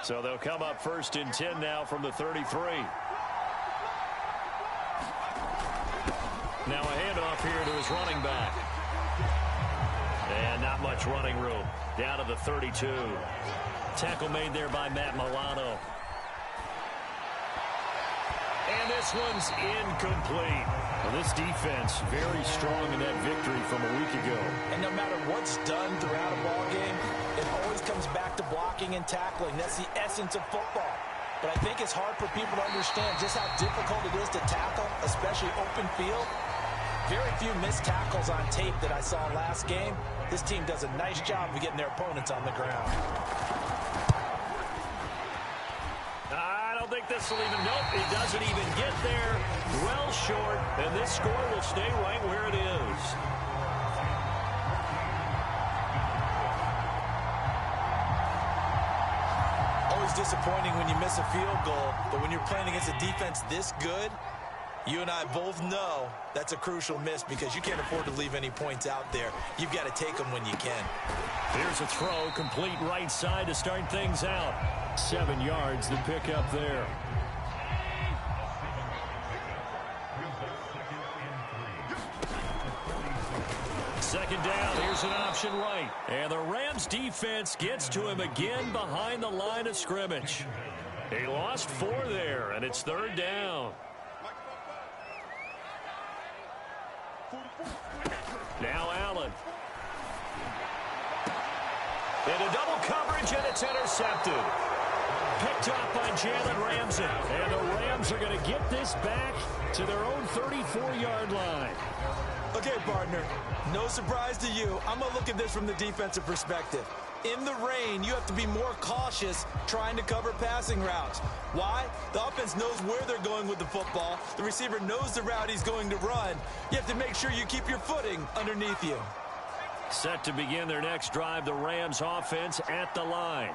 So they'll come up 1st and 10 now from the 33. Now a handoff here to his running back. And not much running room. Down to the 32. Tackle made there by Matt Milano. And this one's incomplete. Well, this defense very strong in that victory from a week ago. And no matter what's done throughout a ball game, it always comes back to blocking and tackling. That's the essence of football. But I think it's hard for people to understand just how difficult it is to tackle, especially open field. Very few missed tackles on tape that I saw last game. This team does a nice job of getting their opponents on the ground. I don't think this will even, nope, it doesn't even get there. Well short, and this score will stay right where it is. Always disappointing when you miss a field goal, but when you're playing against a defense this good, you and I both know that's a crucial miss because you can't afford to leave any points out there. You've got to take them when you can. Here's a throw, complete right side to start things out. 7 yards, the pickup there. Second down, here's an option right. And the Rams defense gets to him again behind the line of scrimmage. He lost 4 there, and it's 3rd down. Now Allen. Into double coverage, and it's intercepted. Picked up by Jalen Ramsey. And the Rams are going to get this back to their own 34-yard line. Okay, partner, no surprise to you. I'm going to look at this from the defensive perspective. In the rain, you have to be more cautious trying to cover passing routes. Why? The offense knows where they're going with the football. The receiver knows the route he's going to run. You have to make sure you keep your footing underneath you. Set to begin their next drive, the Rams offense at the line.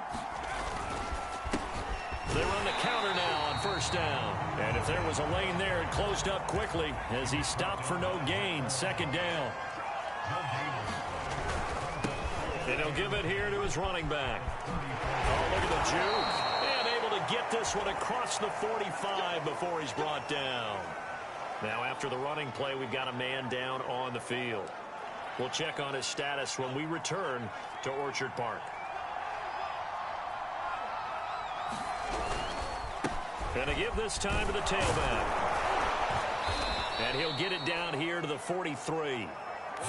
They run the counter now on 1st down. And if there was a lane there, it closed up quickly as he stopped for no gain. 2nd down. And he'll give it here to his running back. Oh, look at the juke. And able to get this one across the 45 before he's brought down. Now after the running play, we've got a man down on the field. We'll check on his status when we return to Orchard Park. And to give this time to the tailback. And he'll get it down here to the 43.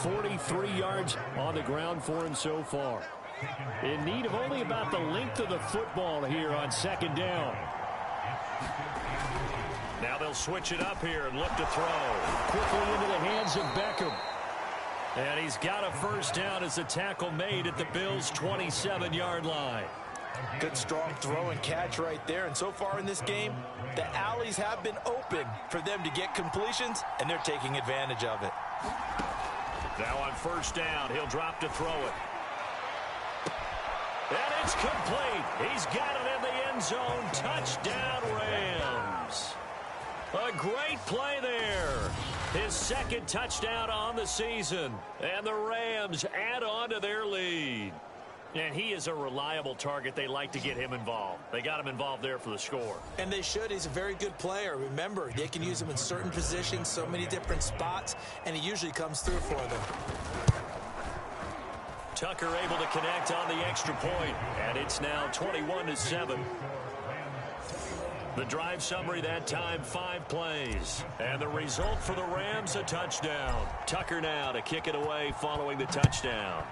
43 yards on the ground for him so far. In need of only about the length of the football here on 2nd down. Now they'll switch it up here and look to throw. Quickly into the hands of Beckham. And he's got a 1st down as the tackle made at the Bills' 27-yard line. Good strong throw and catch right there. And so far in this game, the alleys have been open for them to get completions, and they're taking advantage of it. Now on 1st down, he'll drop to throw it. And it's complete. He's got it in the end zone. Touchdown, Rams. A great play there. His 2nd touchdown on the season. And the Rams add on to their lead. And he is a reliable target. They like to get him involved. They got him involved there for the score. And they should. He's a very good player. Remember, they can use him in certain positions, so many different spots, and he usually comes through for them. Tucker able to connect on the extra point, and it's now 21-7. The drive summary that time, 5 plays. And the result for the Rams, a touchdown. Tucker now to kick it away following the touchdown.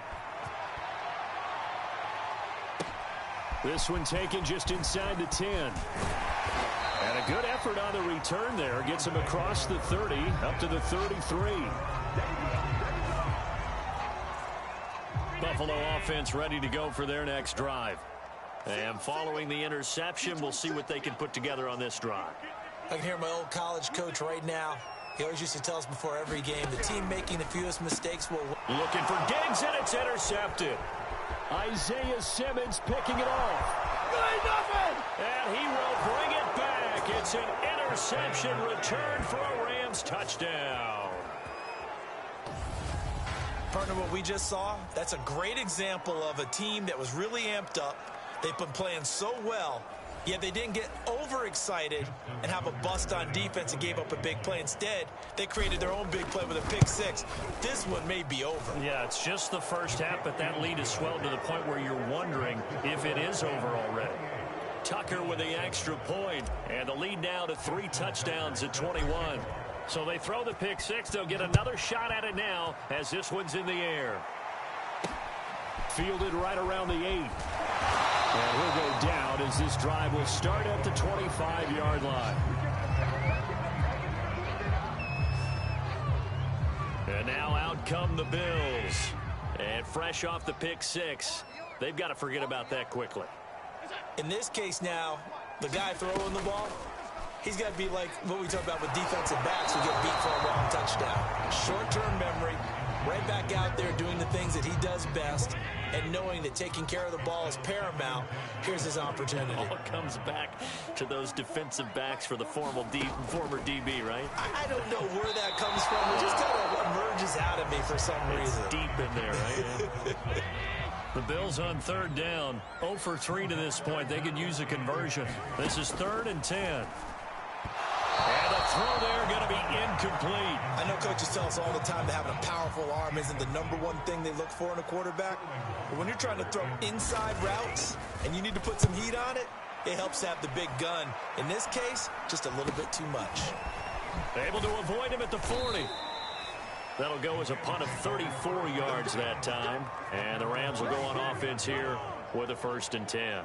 This one taken just inside the 10. And a good effort on the return there. Gets him across the 30, up to the 33. Buffalo offense ready to go for their next drive. And following the interception, we'll see what they can put together on this drive. I can hear my old college coach right now. He always used to tell us before every game, the team making the fewest mistakes will win. Looking for Diggs, and it's intercepted. Isaiah Simmons picking it off. And he will bring it back. It's an interception return for a Rams touchdown. Partner, what we just saw, that's a great example of a team that was really amped up. They've been playing so well, yet they didn't get overexcited and have a bust on defense and gave up a big play. Instead, they created their own big play with a pick six. This one may be over. Yeah, it's just the first half, but that lead has swelled to the point where you're wondering if it is over already. Tucker with the extra point, and the lead now to 3 touchdowns at 21. So they throw the pick six. They'll get another shot at it now as this one's in the air. Fielded right around the 8. And he'll go down as this drive will start at the 25-yard line. And now out come the Bills. And fresh off the pick six, they've got to forget about that quickly. In this case now, the guy throwing the ball, he's got to be like what we talk about with defensive backs who get beat for a long touchdown. Short-term memory, right back out there doing the things that he does best, and knowing that taking care of the ball is paramount. Here's his opportunity. All comes back to those defensive backs for the former DB, right? I don't know where that comes from. It just kind of emerges out of me for some reason. It's deep in there, right? The Bills on third down, 0 for 3 to this point. They could use a conversion. This is 3rd and 10. And the throw there going to be incomplete. I know coaches tell us all the time that having a powerful arm isn't the #1 thing they look for in a quarterback. But when you're trying to throw inside routes and you need to put some heat on it, it helps to have the big gun. In this case, just a little bit too much. Able to avoid him at the 40. That'll go as a punt of 34 yards that time. And the Rams will go on offense here with a 1st and 10.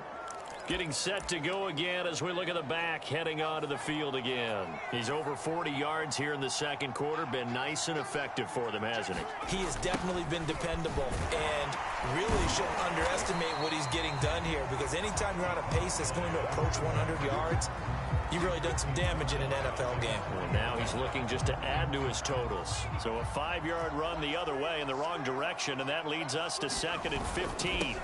Getting set to go again as we look at the back heading onto the field again. He's over 40 yards here in the second quarter. Been nice and effective for them, hasn't he? He has definitely been dependable and really shouldn't underestimate what he's getting done here, because anytime you're on a pace that's going to approach 100 yards, you've really done some damage in an NFL game. And now he's looking just to add to his totals. So a 5-yard run the other way in the wrong direction, and that leads us to 2nd and 15.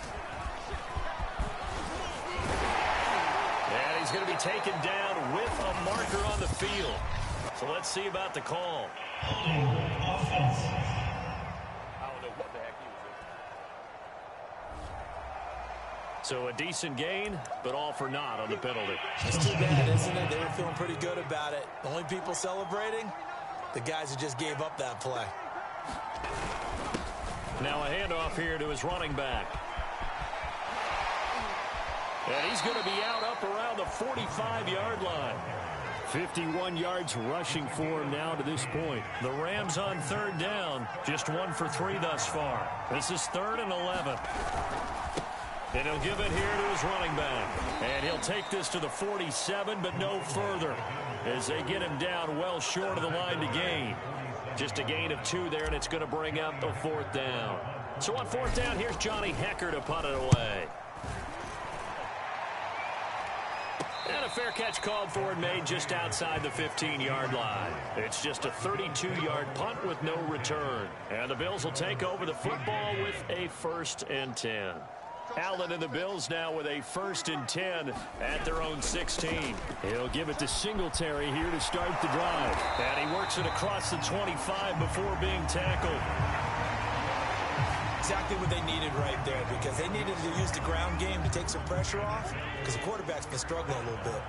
And he's going to be taken down with a marker on the field. So let's see about the call. I don't know what the heck he was doing. So a decent gain, but all for naught on the penalty. It's too bad, isn't it? They were feeling pretty good about it. The only people celebrating, the guys who just gave up that play. Now a handoff here to his running back. And he's going to be out up around the 45-yard line. 51 yards rushing for him now to this point. The Rams on third down, just 1 for 3 thus far. This is 3rd and 11. And he'll give it here to his running back. And he'll take this to the 47, but no further, as they get him down well short of the line to gain. Just a gain of 2 there, and it's going to bring up a 4th down. So on 4th down, here's Johnny Hecker to punt it away. And a fair catch called for and made just outside the 15-yard line. It's just a 32-yard punt with no return. And the Bills will take over the football with a 1st and 10. Allen and the Bills now with a 1st and 10 at their own 16. He'll give it to Singletary here to start the drive. And he works it across the 25 before being tackled. Exactly what they needed right there, because they needed to use the ground game to take some pressure off, because the quarterback's been struggling a little bit.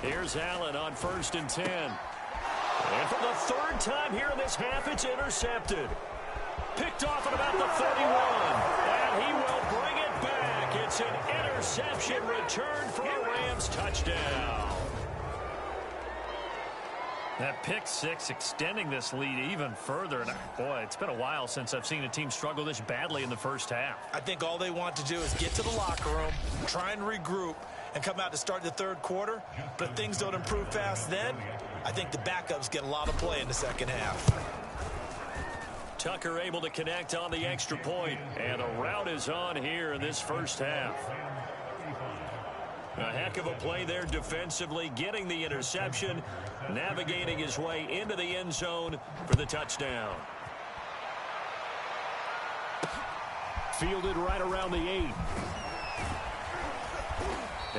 Here's Allen on 1st and 10. And for the 3rd time here in this half, it's intercepted. Picked off at about the 31. And he will bring it back. It's an interception return for a Rams touchdown. That pick six extending this lead even further. And boy, it's been a while since I've seen a team struggle this badly in the first half. I think all they want to do is get to the locker room, try and regroup, and come out to start the 3rd quarter. But if things don't improve fast then, I think the backups get a lot of play in the second half. Tucker able to connect on the extra point. And the route is on here in this first half. A heck of a play there defensively, getting the interception, navigating his way into the end zone for the touchdown. Fielded right around the 8.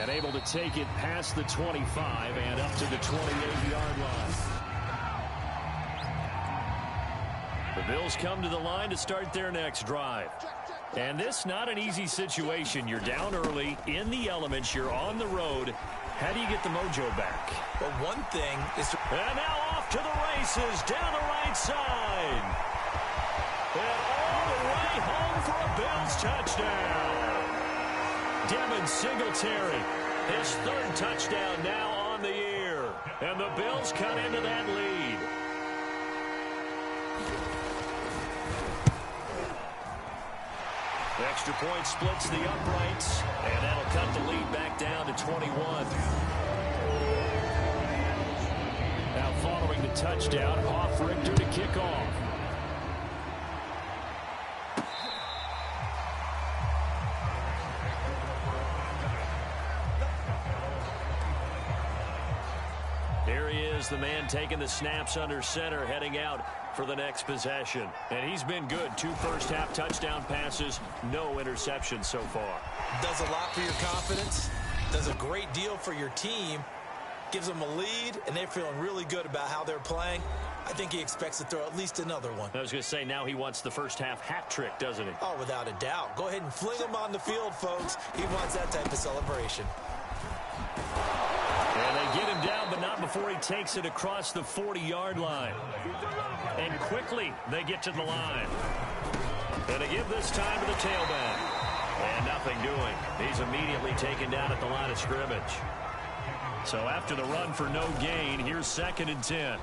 And able to take it past the 25 and up to the 28-yard line. The Bills come to the line to start their next drive. And this not an easy situation. You're down early, in the elements, you're on the road. How do you get the mojo back? Well, one thing is to... And now off to the races, down the right side. And all the way home for a Bills touchdown. Devin Singletary, his third touchdown now on the year. And the Bills cut into that lead. Extra point splits the uprights, and that'll cut the lead back down to 21. Now following the touchdown, Hoff-Richter to kick off. Here he is, the man taking the snaps under center, heading out for the next possession. And he's been good. 2 first-half touchdown passes, no interceptions so far. Does a lot for your confidence, does a great deal for your team, gives them a lead, and they're feeling really good about how they're playing. I think he expects to throw at least another one. I was going to say, now he wants the first-half hat trick, doesn't he? Oh, without a doubt. Go ahead and fling him on the field, folks. He wants that type of celebration. And they get him down, but not before he takes it across the 40-yard line. And quickly, they get to the line. And they give this time to the tailback. And nothing doing. He's immediately taken down at the line of scrimmage. So after the run for no gain, here's 2nd and 10.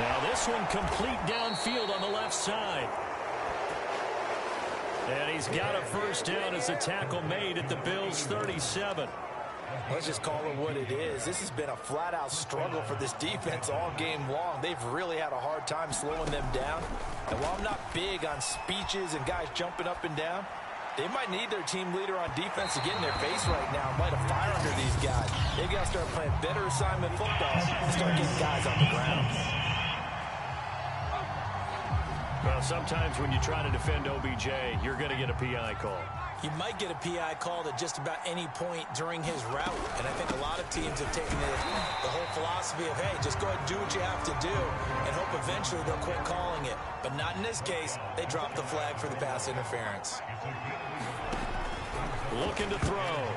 Now this one complete downfield on the left side. And he's got a first down as the tackle made at the Bills' 37. Let's just call it what it is. This has been a flat-out struggle for this defense all game long. They've really had a hard time slowing them down. And while I'm not big on speeches and guys jumping up and down, they might need their team leader on defense to get in their face right now and light a fire under these guys. They've got to start playing better assignment football and start getting guys on the ground. Well, sometimes when you try to defend OBJ, you're going to get a PI call. You might get a PI called at just about any point during his route. And I think a lot of teams have taken the whole philosophy of, hey, just go ahead and do what you have to do and hope eventually they'll quit calling it. But not in this case. They dropped the flag for the pass interference. Looking to throw.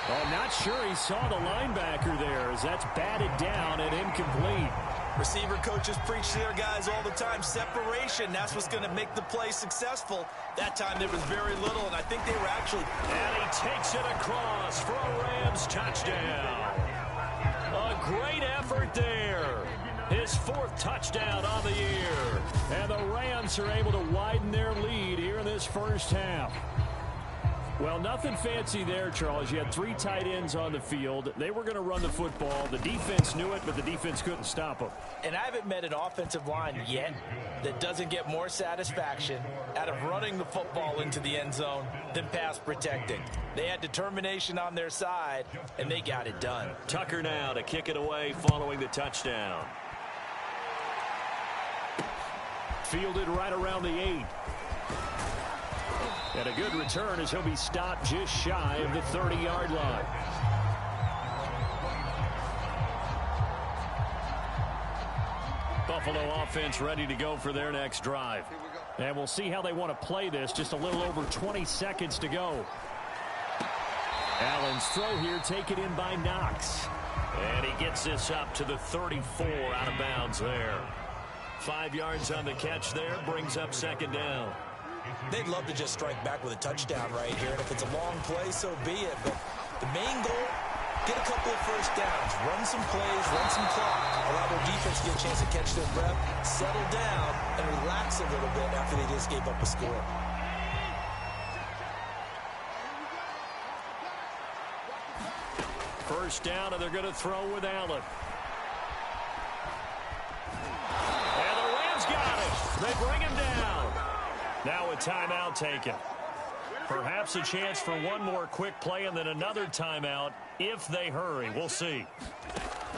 Well, not sure he saw the linebacker there as that's batted down and incomplete. Receiver coaches preach to their guys all the time. Separation, that's what's going to make the play successful. That time there was very little, and I think they were actually... And he takes it across for a Rams touchdown. A great effort there. His 4th touchdown on the year. And the Rams are able to widen their lead here in this first half. Well, nothing fancy there, Charles. You had 3 tight ends on the field. They were going to run the football. The defense knew it, but the defense couldn't stop them. And I haven't met an offensive line yet that doesn't get more satisfaction out of running the football into the end zone than pass protecting. They had determination on their side, and they got it done. Tucker now to kick it away following the touchdown. Fielded right around the 8. And a good return as he'll be stopped just shy of the 30-yard line. Buffalo offense ready to go for their next drive. And we'll see how they want to play this. Just a little over 20 seconds to go. Allen's throw here taken in by Knox. And he gets this up to the 34 out of bounds there. 5 yards on the catch there, brings up 2nd down. They'd love to just strike back with a touchdown right here, and if it's a long play, so be it. But the main goal, get a couple of first downs, run some plays, run some clock, allow their defense to get a chance to catch their breath, settle down, and relax a little bit after they just gave up a score. First down, and they're going to throw with Allen. And the Rams got it. They bring him down. Now a timeout taken. Perhaps a chance for one more quick play and then another timeout if they hurry. We'll see.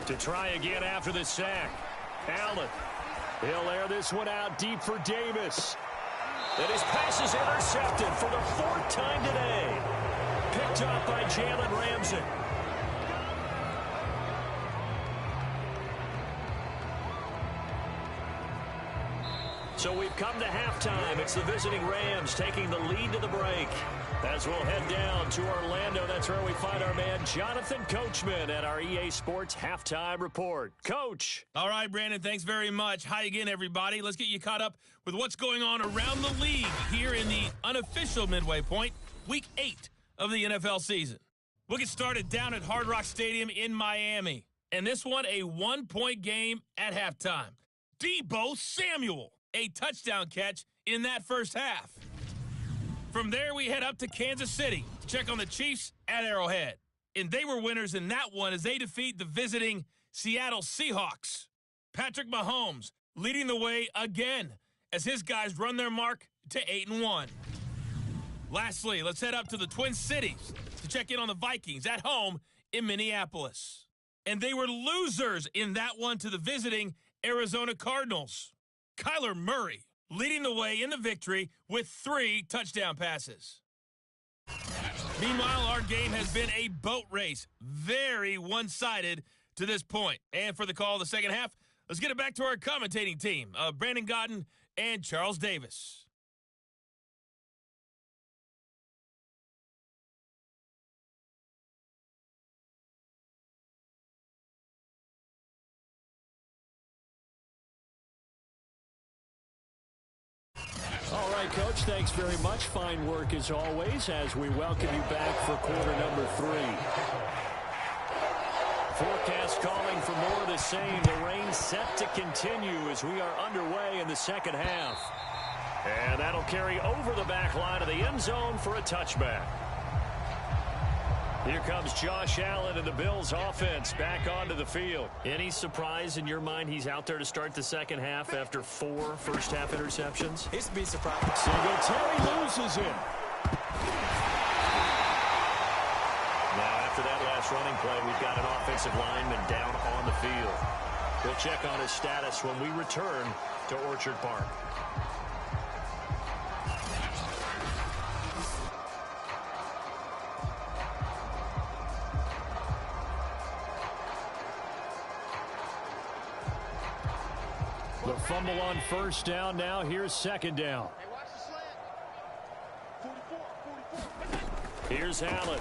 To try again after the sack. Allen. He'll air this one out deep for Davis. And his pass is intercepted for the 4th time today. Picked up by Jalen Ramsey. So we've come to halftime. It's the visiting Rams taking the lead to the break. As we'll head down to Orlando, that's where we find our man Jonathan Coachman at our EA Sports Halftime Report. Coach. All right, Brandon, thanks very much. Hi again, everybody. Let's get you caught up with what's going on around the league here in the unofficial midway point, Week 8 of the NFL season. We'll get started down at Hard Rock Stadium in Miami. And this one, a one-point game at halftime. Deebo Samuel, a touchdown catch in that first half. From there, we head up to Kansas City to check on the Chiefs at Arrowhead. And they were winners in that one as they defeat the visiting Seattle Seahawks. Patrick Mahomes leading the way again as his guys run their mark to 8-1. Lastly, let's head up to the Twin Cities to check in on the Vikings at home in Minneapolis. And they were losers in that one to the visiting Arizona Cardinals. Kyler Murray leading the way in the victory with 3 touchdown passes. Meanwhile, our game has been a boat race, very one-sided to this point. And for the call of the second half, let's get it back to our commentating team, Brandon Godden and Charles Davis. All right, Coach, thanks very much. Fine work as always as we welcome you back for quarter number 3. Forecast calling for more of the same. The rain set to continue as we are underway in the second half. And that'll carry over the back line of the end zone for a touchback. Here comes Josh Allen and the Bills offense back onto the field. Any surprise in your mind he's out there to start the second half after 4 first-half interceptions? He's to be surprised. Singletary loses him. Now, after that last running play, we've got an offensive lineman down on the field. We'll check on his status when we return to Orchard Park. The fumble on first down. Now here's second down. Here's Allen.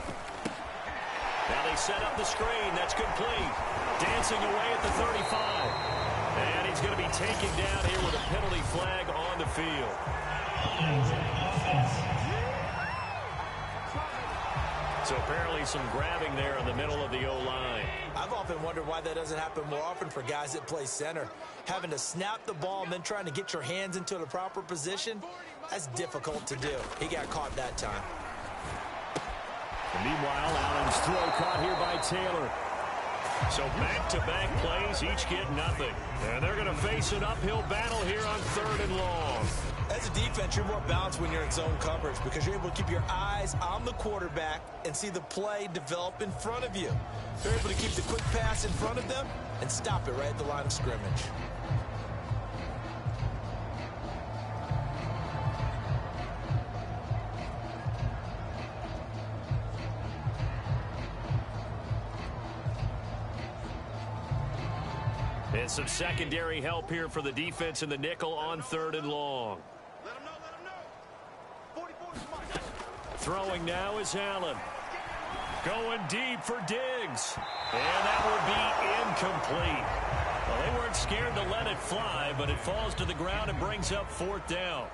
Now they set up the screen. That's complete. Dancing away at the 35. And he's going to be taken down here with a penalty flag on the field. So apparently some grabbing there in the middle of the O-line. I've often wondered why that doesn't happen more often for guys that play center. Having to snap the ball and then trying to get your hands into the proper position, that's difficult to do. He got caught that time. And meanwhile, Allen's throw caught here by Taylor. So back-to-back plays, each get nothing. And they're going to face an uphill battle here on 3rd and long. As a defense, you're more balanced when you're in zone coverage because you're able to keep your eyes on the quarterback and see the play develop in front of you. They're able to keep the quick pass in front of them and stop it right at the line of scrimmage. And some secondary help here for the defense in the nickel on 3rd and long. Throwing now is Allen. Going deep for Diggs. And that will be incomplete. Well, they weren't scared to let it fly, but it falls to the ground and brings up 4th down.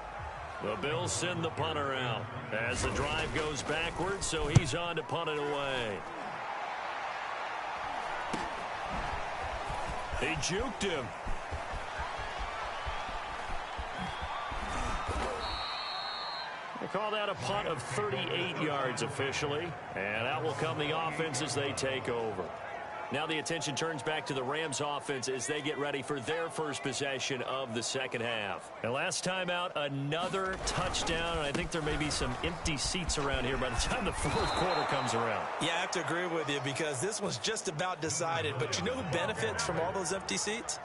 The Bills send the punter out as the drive goes backwards, so he's on to punt it away. They juked him. They call that a punt of 38 yards officially. And out will come the offense as they take over. Now the attention turns back to the Rams offense as they get ready for their first possession of the second half. And last time out, another touchdown. And I think there may be some empty seats around here by the time the 4th quarter comes around. Yeah, I have to agree with you because this one's just about decided. But you know who benefits from all those empty seats?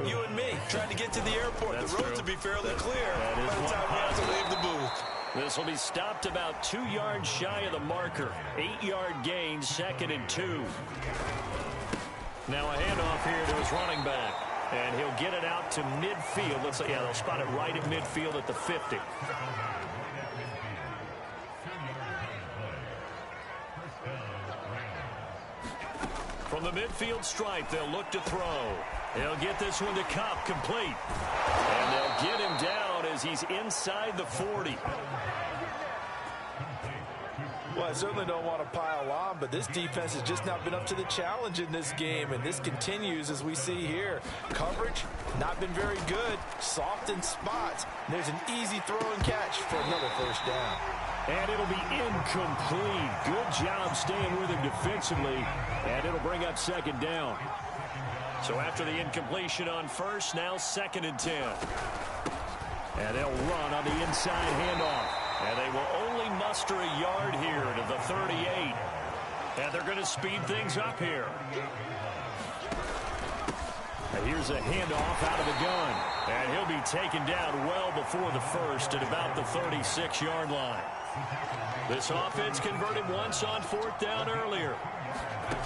You and me, trying to get to the airport. That's the roads true. will be fairly clear That is by the time we have to leave the booth. This will be stopped about 2 yards shy of the marker. 8-yard gain, 2nd and 2. Now a handoff here to his running back. And he'll get it out to midfield. Looks like, yeah, they'll spot it right at midfield at the 50. From the midfield stripe, they'll look to throw. They'll get this one to Cup, complete. And they'll get him down as he's inside the 40. Well, I certainly don't want to pile on, but this defense has just not been up to the challenge in this game, and this continues as we see here. Coverage, not been very good, soft in spots. There's an easy throw and catch for another first down. And it'll be incomplete. Good job staying with him defensively, and it'll bring up second down. So after the incompletion on first, now 2nd and 10. And they'll run on the inside handoff. And they will only muster a yard here to the 38. And they're going to speed things up here. And here's a handoff out of the gun. And he'll be taken down well before the first at about the 36-yard line. This offense converted once on 4th down earlier.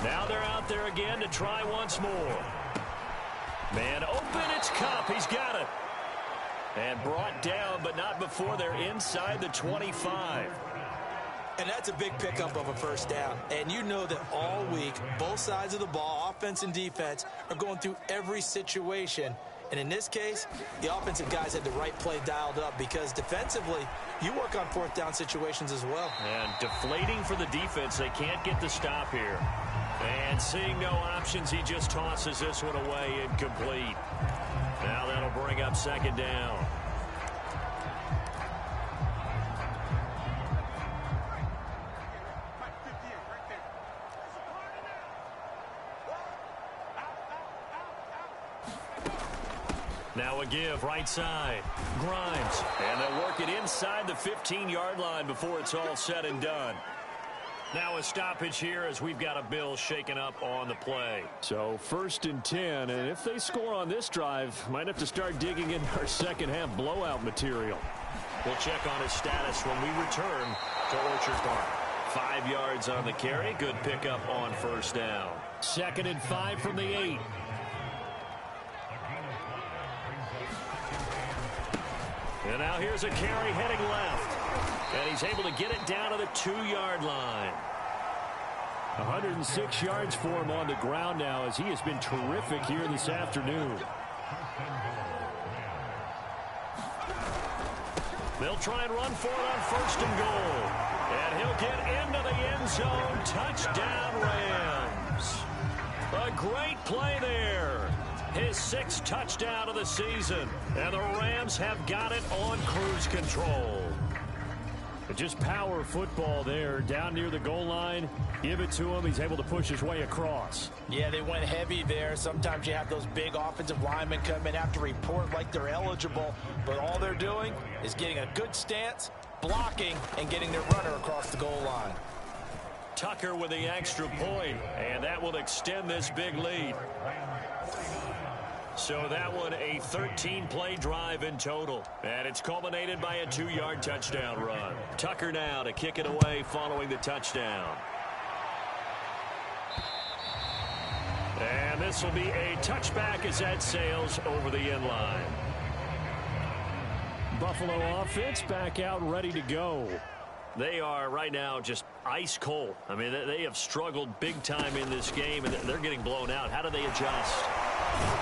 Now they're out there again to try once more. Man open, it's Cup. He's got it. And brought down, but not before they're inside the 25. And that's a big pickup of a first down. And you know that all week, both sides of the ball, offense and defense, are going through every situation. And in this case, the offensive guys had the right play dialed up because defensively, you work on 4th down situations as well. And deflating for the defense. They can't get the stop here. And seeing no options, he just tosses this one away incomplete. Now that'll bring up second down. Now a give, right side. Grimes. And they'll work it inside the 15-yard line before it's all said and done. Now a stoppage here as we've got a Bill shaken up on the play. So 1st and 10, and if they score on this drive, might have to start digging in our second-half blowout material. We'll check on his status when we return to Orchard Park. 5 yards on the carry. Good pickup on first down. 2nd and 5 from the 8. And now here's a carry heading left. And he's able to get it down to the 2-yard line. 106 yards for him on the ground now as he has been terrific here this afternoon. They'll try and run for it on 1st and goal. And he'll get into the end zone. Touchdown, Rams. A great play there. His 6th touchdown of the season. And the Rams have got it on cruise control. Just power football there down near the goal line. Give it to him. He's able to push his way across. Yeah, they went heavy there. Sometimes you have those big offensive linemen come in, have to report like they're eligible. But all they're doing is getting a good stance, blocking, and getting their runner across the goal line. Tucker with the extra point, and that will extend this big lead. So that one a 13-play drive in total. And it's culminated by a 2-yard touchdown run. Tucker now to kick it away following the touchdown. And this will be a touchback as that sails over the end line. Buffalo offense back out ready to go. They are right now just ice cold. I mean, they have struggled big time in this game, and they're getting blown out. How do they adjust?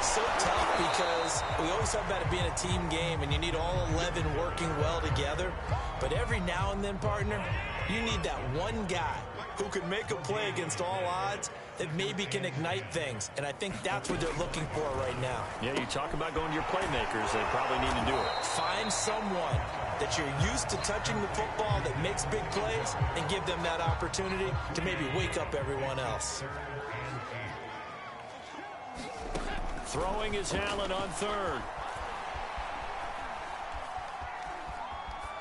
So tough because we always talk about it being a team game and you need all 11 working well together. But every now and then, partner, you need that one guy who can make a play against all odds that maybe can ignite things. And I think that's what they're looking for right now. Yeah, you talk about going to your playmakers. They probably need to do it. Find someone that you're used to touching the football that makes big plays and give them that opportunity to maybe wake up everyone else. Throwing is Allen on 3rd.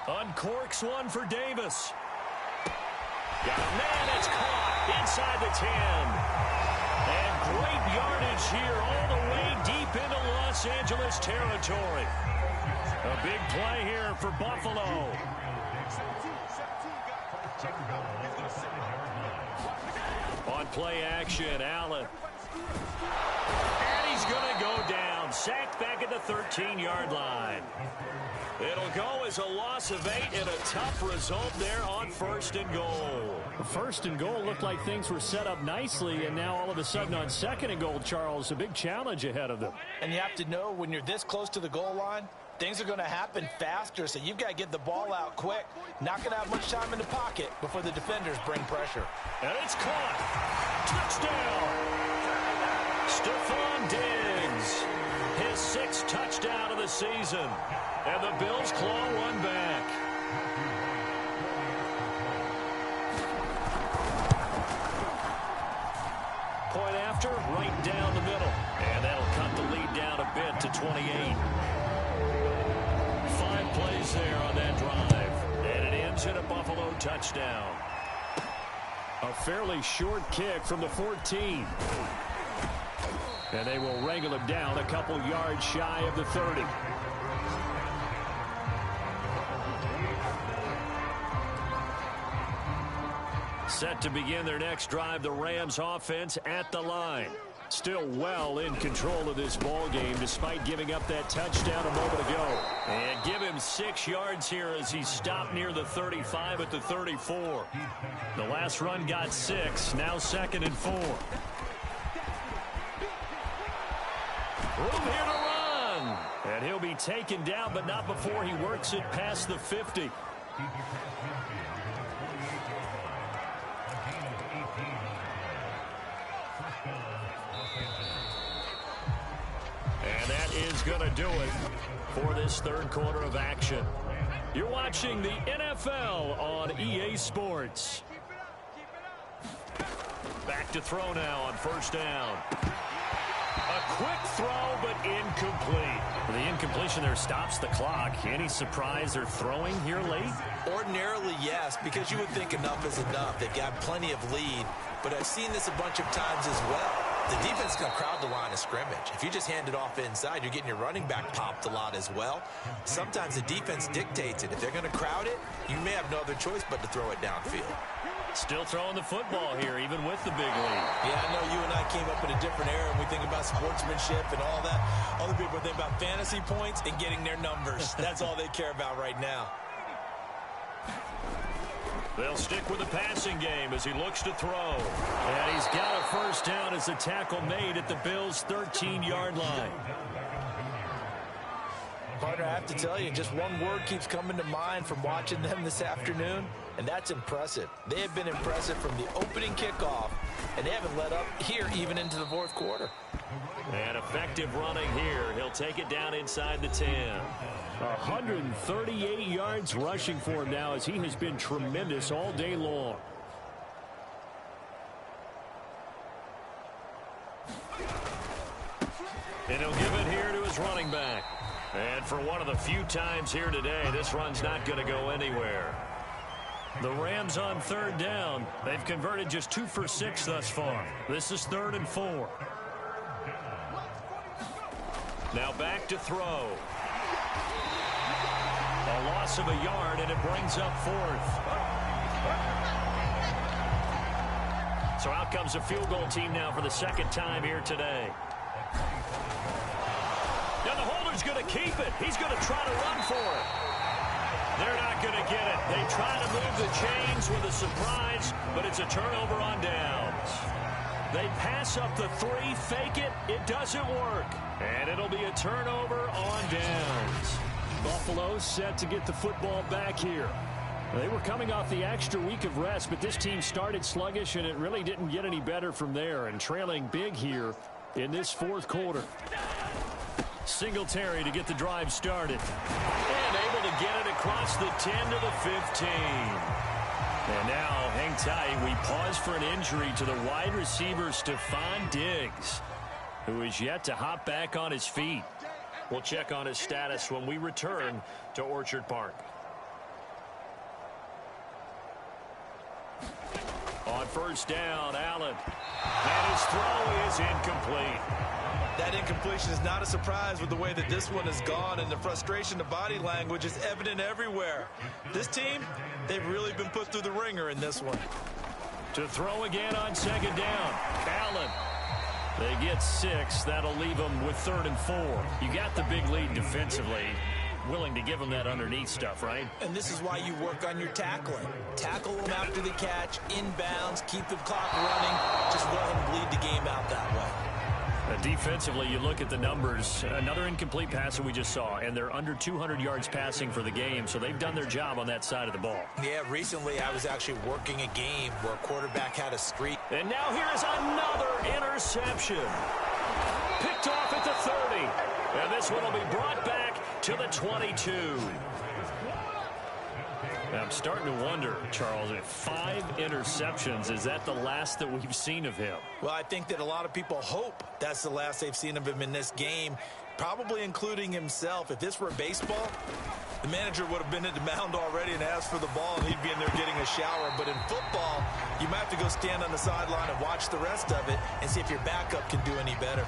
Uncorks one for Davis. Got a man, it's caught inside the 10. And great yardage here all the way deep into Los Angeles territory. A big play here for Buffalo. On play action, Allen. And he's going to go down. down. Sacked back at the 13-yard line. It'll go as a loss of 8 and a tough result there on 1st and goal. First and goal looked like things were set up nicely, and now all of a sudden on 2nd and goal, Charles, a big challenge ahead of them. And you have to know when you're this close to the goal line, things are going to happen faster, so you've got to get the ball out quick. Not going to have much time in the pocket before the defenders bring pressure. And it's caught. Touchdown. Stephon Diggs. His 6th touchdown of the season. And the Bills claw one back. Point after, right down the middle. And that'll cut the lead down a bit to 28. 5 plays there on that drive. And it ends in a Buffalo touchdown. A fairly short kick from the 14. And they will wrangle him down a couple yards shy of the 30. Set to begin their next drive, the Rams offense at the line. Still well in control of this ball game despite giving up that touchdown a moment ago. And give him 6 yards here as he stopped near the 35 at the 34. The last run got 6, now 2nd and 4. Room here to run. And he'll be taken down, but not before he works it past the 50. And that is going to do it for this 3rd quarter of action. You're watching the NFL on EA Sports. Back to throw now on 1st down. A quick throw, but incomplete. The incompletion there stops the clock. Any surprise they're throwing here late? Ordinarily, yes, because you would think enough is enough. They've got plenty of lead, but I've seen this a bunch of times as well. The defense can crowd the line of scrimmage. If you just hand it off inside, you're getting your running back popped a lot as well. Sometimes the defense dictates it. If they're going to crowd it, you may have no other choice but to throw it downfield. Still throwing the football here, even with the big lead. Yeah, I know you and I came up in a different era, and we think about sportsmanship and all that. Other people think about fantasy points and getting their numbers. That's all they care about right now. They'll stick with the passing game as he looks to throw. And he's got a 1st down as the tackle made at the Bills' 13-yard line. Partner, I have to tell you, just one word keeps coming to mind from watching them this afternoon, and that's impressive. They have been impressive from the opening kickoff, and they haven't let up here even into the 4th quarter. And effective running here. He'll take it down inside the 10. 138 yards rushing for him now as he has been tremendous all day long. And he'll give it here to his running back. And for one of the few times here today, this run's not going to go anywhere. The Rams on 3rd down. They've converted just 2 for 6 thus far. This is 3rd and 4. Now back to throw. A loss of a yard, and it brings up 4th. So out comes a field goal team now for the 2nd time here today. Now the holder's going to keep it. He's going to try to run for it. They're not going to get it. They try to move the chains with a surprise, but it's a turnover on downs. They pass up the 3, fake it. It doesn't work. And it'll be a turnover on downs. Buffalo set to get the football back here. They were coming off the extra week of rest, but this team started sluggish, and it really didn't get any better from there, and trailing big here in this 4th quarter. Singletary to get the drive started. And able to get it across the 10 to the 15. And now, hang tight, we pause for an injury to the wide receiver, Stephon Diggs, who is yet to hop back on his feet. We'll check on his status when we return to Orchard Park. On 1st down, Allen. And his throw is incomplete. That incompletion is not a surprise with the way that this one has gone, and the frustration of body language is evident everywhere. This team, they've really been put through the ringer in this one. To throw again on 2nd down, Allen. They get 6. That'll leave them with 3rd and 4. You got the big lead defensively. Willing to give them that underneath stuff, right? And this is why you work on your tackling. Tackle them after the catch, inbounds, keep the clock running. Just let them bleed the game out that way. Defensively, you look at the numbers. Another incomplete pass that we just saw, and they're under 200 yards passing for the game, so they've done their job on that side of the ball. Yeah, recently I was actually working a game where a quarterback had a streak. And now here's another interception. Picked off at the 30. And this one will be brought back to the 22. I'm starting to wonder, Charles, if 5 interceptions, is that the last that we've seen of him? Well, I think that a lot of people hope that's the last they've seen of him in this game, probably including himself. If this were baseball, the manager would have been at the mound already and asked for the ball, and he'd be in there getting a shower. But in football, you might have to go stand on the sideline and watch the rest of it and see if your backup can do any better.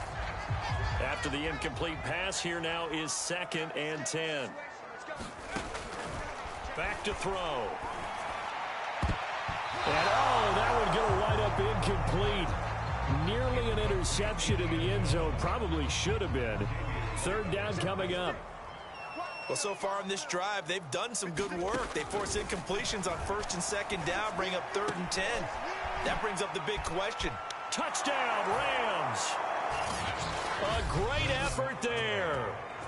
After the incomplete pass, here now is 2nd and 10. Back to throw. And that one going to wind up incomplete. Nearly an interception in the end zone. Probably should have been. 3rd down coming up. Well, so far in this drive, they've done some good work. They force incompletions on 1st and 2nd down, bring up 3rd and 10. That brings up the big question. Touchdown, Rams. A great effort there.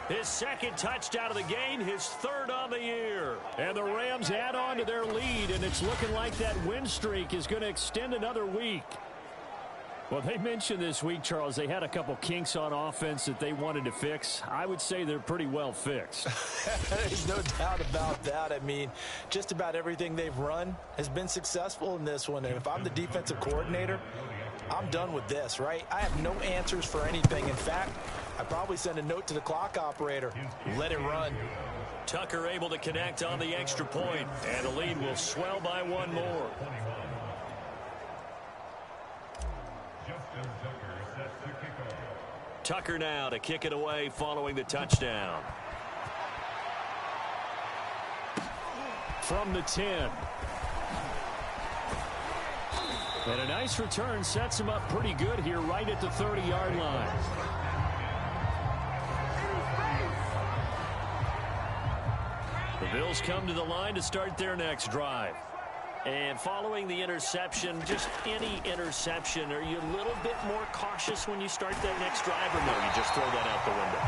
His 2nd touchdown of the game, his 3rd on the year. And the Rams add on to their lead, and it's looking like that win streak is going to extend another week. Well, they mentioned this week, Charles, they had a couple kinks on offense that they wanted to fix. I would say they're pretty well fixed. There's no doubt about that. I mean, just about everything they've run has been successful in this one. And if I'm the defensive coordinator, I'm done with this, right? I have no answers for anything. In fact, I'd probably send a note to the clock operator. Let it run. Tucker able to connect on the extra point, and the lead will swell by 1 more. Tucker now to kick it away following the touchdown. From the 10. And a nice return sets him up pretty good here right at the 30-yard line. The Bills come to the line to start their next drive. And following the interception, just any interception, are you a little bit more cautious when you start that next drive, or no, you just throw that out the window?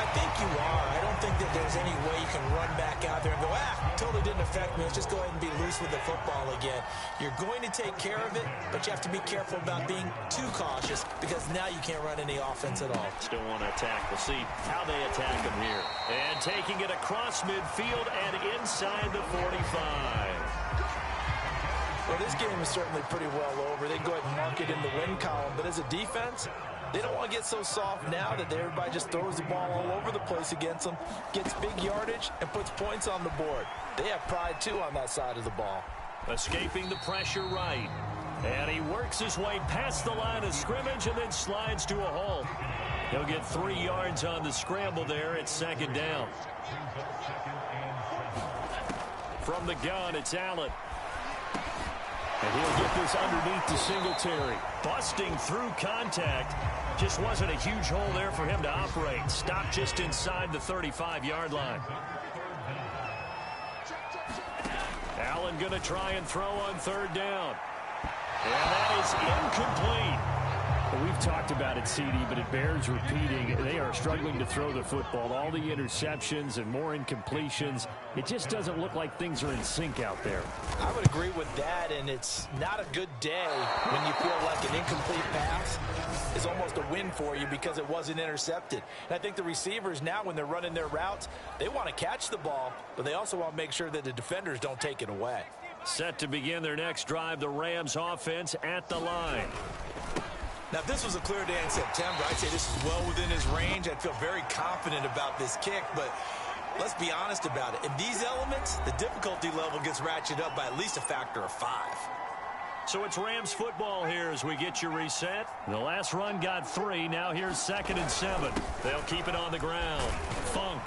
I think you are. I don't think that there's any way you can run back out there and go, totally didn't affect me. Let's just go ahead and be loose with the football again. You're going to take care of it, but you have to be careful about being too cautious because now you can't run any offense at all. Still want to attack. We'll see how they attack him here. And taking it across midfield and inside the 45. Well, this game is certainly pretty well over. They can go ahead and mark it in the win column, but as a defense, they don't want to get so soft now that everybody just throws the ball all over the place against them, gets big yardage, and puts points on the board. They have pride, too, on that side of the ball. Escaping the pressure right. And he works his way past the line of scrimmage and then slides to a halt. He'll get 3 yards on the scramble there at 2nd down. From the gun, it's Allen. And he'll get this underneath to Singletary. Busting through contact. Just wasn't a huge hole there for him to operate. Stopped just inside the 35-yard line. Allen going to try and throw on 3rd down. And that is incomplete. Well, we've talked about it, CD, but it bears repeating. They are struggling to throw the football. All the interceptions and more incompletions. It just doesn't look like things are in sync out there. I would agree with that, and it's not a good day when you feel like an incomplete pass is almost a win for you because it wasn't intercepted. And I think the receivers now, when they're running their routes, they want to catch the ball, but they also want to make sure that the defenders don't take it away. Set to begin their next drive, the Rams offense at the line. Now, if this was a clear day in September, I'd say this is well within his range. I'd feel very confident about this kick, but let's be honest about it. In these elements, the difficulty level gets ratcheted up by at least a factor of 5. So it's Rams football here as we get you reset. The last run got 3. Now here's 2nd and 7. They'll keep it on the ground. Funk.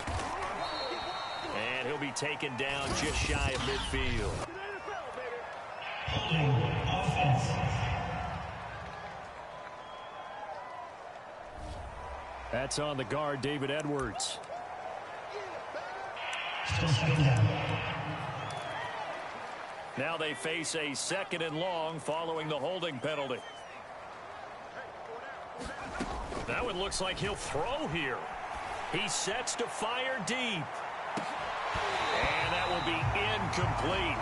And he'll be taken down just shy of midfield. That's on the guard, David Edwards. Still second down. Now they face a 2nd and long following the holding penalty. That one looks like he'll throw here. He sets to fire deep. And that will be incomplete.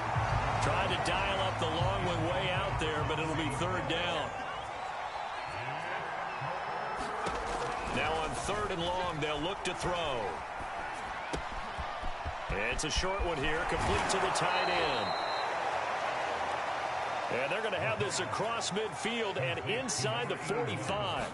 Tried to dial up the long one way out there, but it'll be 3rd down. Now on 3rd and long, they'll look to throw. It's a short one here, complete to the tight end. And they're going to have this across midfield and inside the 45.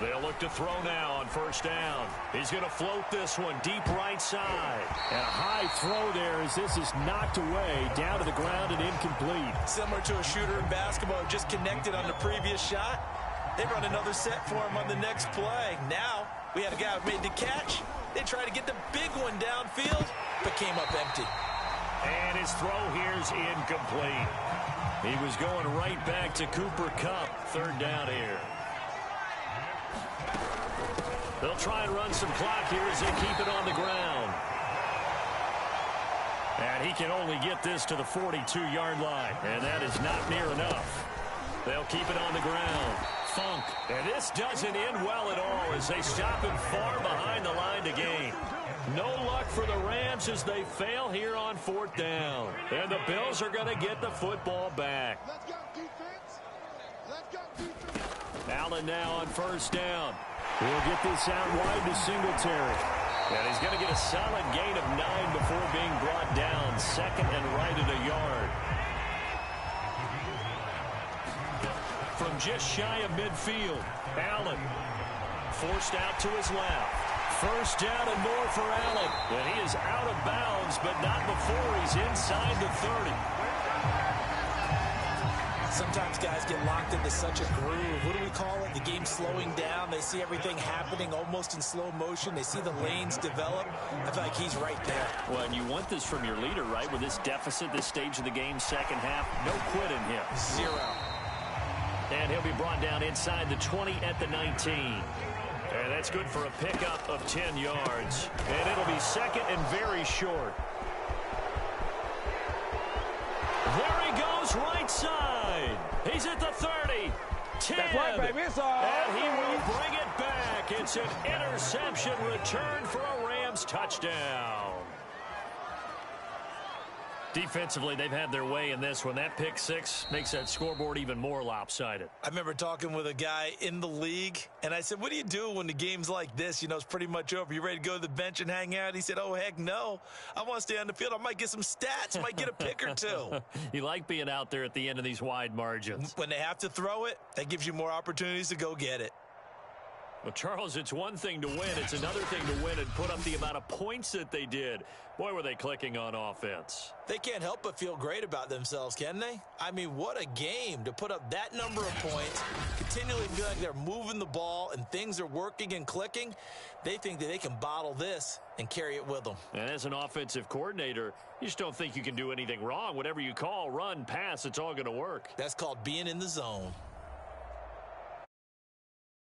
They'll look to throw now on 1st down. He's going to float this one deep right side. And a high throw there as this is knocked away down to the ground and incomplete. Similar to a shooter in basketball, just connected on the previous shot. They run another set for him on the next play. Now we had a guy who made the catch. They tried to get the big one downfield, but came up empty. And his throw here's incomplete. He was going right back to Cooper Kupp. 3rd down here. They'll try and run some clock here as they keep it on the ground. And he can only get this to the 42-yard line. And that is not near enough. They'll keep it on the ground. Funk. And this doesn't end well at all as they stop him far behind the line to gain. No luck for the Rams as they fail here on 4th down. And the Bills are going to get the football back. Let's go, defense. Let's go, defense. Allen now on 1st down. He'll get this out wide to Singletary. And he's going to get a solid gain of 9 before being brought down. 2nd and right at a yard. From just shy of midfield, Allen forced out to his left. 1st down and more for Allen. And he is out of bounds, but not before he's inside the 30. Sometimes guys get locked into such a groove. What do we call it? The game slowing down. They see everything happening almost in slow motion. They see the lanes develop. I feel like he's right there. Well, and you want this from your leader, right? With this deficit, this stage of the game, 2nd half, no quitting him. 0. And he'll be brought down inside the 20 at the 19. And that's good for a pickup of 10 yards. And it'll be 2nd and very short. There he goes right side. He's at the 30. 10. That's right, baby. It's all and he will bring it back. It's an interception return for a Rams touchdown. Defensively, they've had their way in this one. That pick 6 makes that scoreboard even more lopsided. I remember talking with a guy in the league, and I said, what do you do when the game's like this? You know, it's pretty much over. You ready to go to the bench and hang out? He said, oh, heck no. I want to stay on the field. I might get some stats. Might get a pick or 2. You like being out there at the end of these wide margins. When they have to throw it, that gives you more opportunities to go get it. Well, Charles, it's one thing to win. It's another thing to win and put up the amount of points that they did. Boy, were they clicking on offense. They can't help but feel great about themselves, can they? I mean, what a game to put up that number of points, continually feel like they're moving the ball and things are working and clicking. They think that they can bottle this and carry it with them. And as an offensive coordinator, you just don't think you can do anything wrong. Whatever you call, run, pass, it's all going to work. That's called being in the zone.